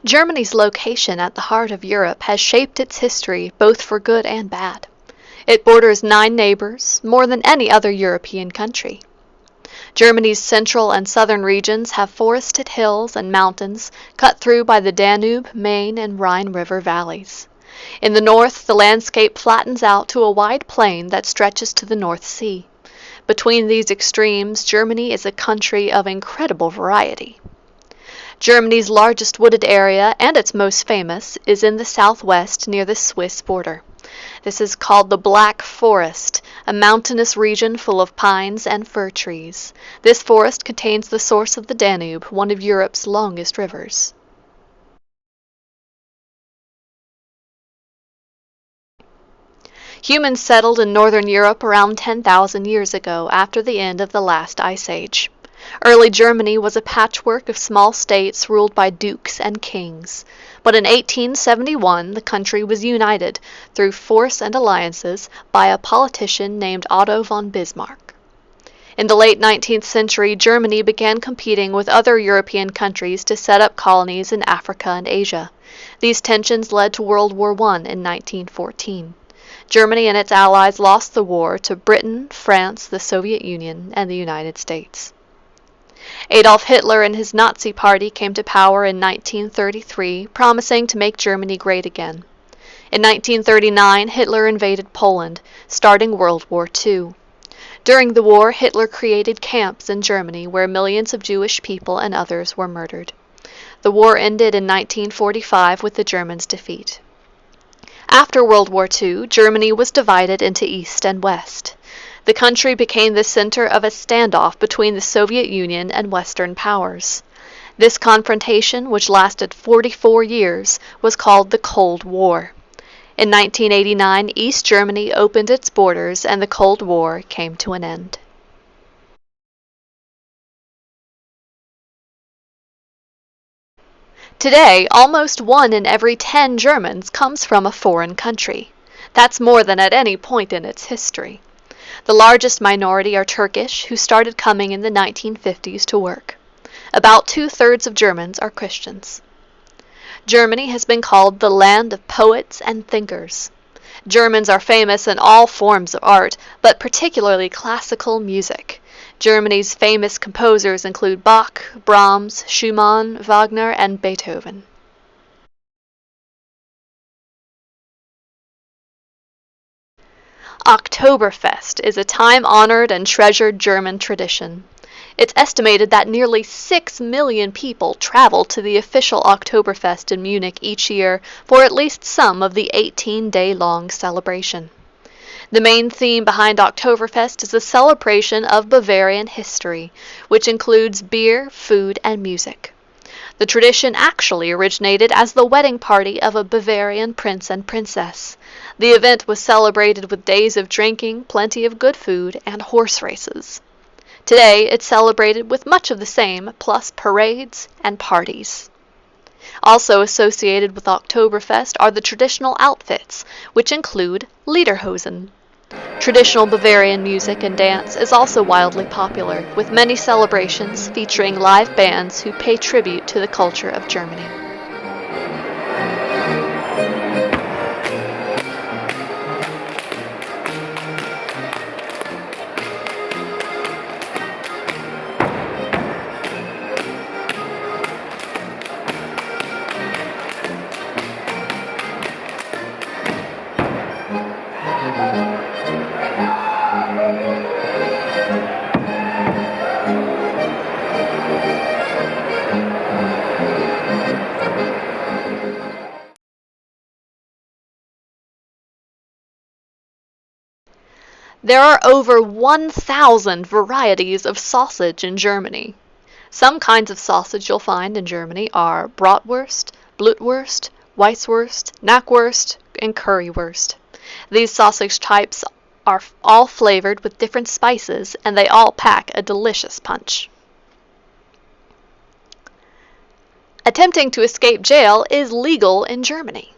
Germany's location at the heart of Europe has shaped its history both for good and bad. It borders 9 neighbors, more than any other European country. Germany's central and southern regions have forested hills and mountains cut through by the Danube, Main, and Rhine River valleys. In the north, the landscape flattens out to a wide plain that stretches to the North Sea. Between these extremes, Germany is a country of incredible variety. Germany's largest wooded area, and its most famous, is in the southwest near the Swiss border. This is called the Black Forest, a mountainous region full of pines and fir trees. This forest contains the source of the Danube, one of Europe's longest rivers. Humans settled in northern Europe around 10,000 years ago, after the end of the last ice age. Early Germany was a patchwork of small states ruled by dukes and kings. But in 1871 the country was united, through force and alliances, by a politician named Otto von Bismarck. In the late 19th century, Germany began competing with other European countries to set up colonies in Africa and Asia. These tensions led to World War I in 1914. Germany and its allies lost the war to Britain, France, the Soviet Union, and the United States. Adolf Hitler and his Nazi Party came to power in 1933, promising to make Germany great again. In 1939, Hitler invaded Poland, starting World War II. During the war, Hitler created camps in Germany where millions of Jewish people and others were murdered. The war ended in 1945 with the Germans' defeat. After World War II, Germany was divided into East and West. The country became the center of a standoff between the Soviet Union and Western powers. This confrontation, which lasted 44 years, was called the Cold War. In 1989, East Germany opened its borders and the Cold War came to an end. Today, almost 1 in every 10 Germans comes from a foreign country. That's more than at any point in its history. The largest minority are Turkish, who started coming in the 1950s to work. About 2/3 of Germans are Christians. Germany has been called the land of poets and thinkers. Germans are famous in all forms of art, but particularly classical music. Germany's famous composers include Bach, Brahms, Schumann, Wagner, and Beethoven. Oktoberfest is a time-honored and treasured German tradition. It's estimated that nearly 6 million people travel to the official Oktoberfest in Munich each year for at least some of the 18-day-long celebration. The main theme behind Oktoberfest is a celebration of Bavarian history, which includes beer, food, and music. The tradition actually originated as the wedding party of a Bavarian prince and princess. The event was celebrated with days of drinking, plenty of good food, and horse races. Today, it's celebrated with much of the same, plus parades and parties. Also associated with Oktoberfest are the traditional outfits, which include lederhosen. Traditional Bavarian music and dance is also wildly popular, with many celebrations featuring live bands who pay tribute to the culture of Germany. There are over 1,000 varieties of sausage in Germany. Some kinds of sausage you'll find in Germany are bratwurst, blutwurst, Weisswurst, knackwurst, and currywurst. These sausage types are all flavored with different spices, and they all pack a delicious punch. Attempting to escape jail is legal in Germany.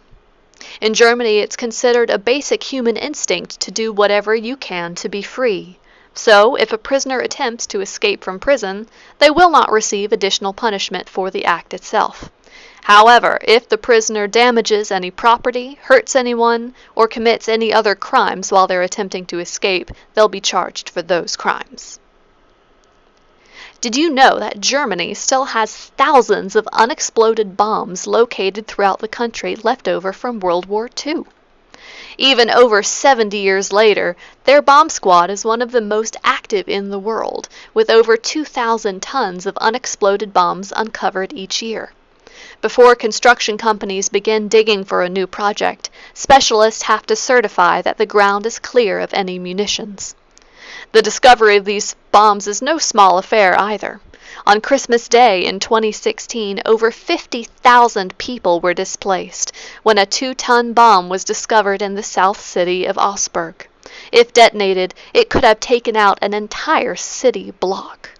In Germany, it's considered a basic human instinct to do whatever you can to be free. So, if a prisoner attempts to escape from prison, they will not receive additional punishment for the act itself. However, if the prisoner damages any property, hurts anyone, or commits any other crimes while they're attempting to escape, they'll be charged for those crimes. Did you know that Germany still has thousands of unexploded bombs located throughout the country left over from World War II? Even over 70 years later, their bomb squad is one of the most active in the world, with over 2,000 tons of unexploded bombs uncovered each year. Before construction companies begin digging for a new project, specialists have to certify that the ground is clear of any munitions. The discovery of these bombs is no small affair either. On Christmas Day in 2016, over 50,000 people were displaced when a 2-ton bomb was discovered in the south city of Augsburg. If detonated, it could have taken out an entire city block.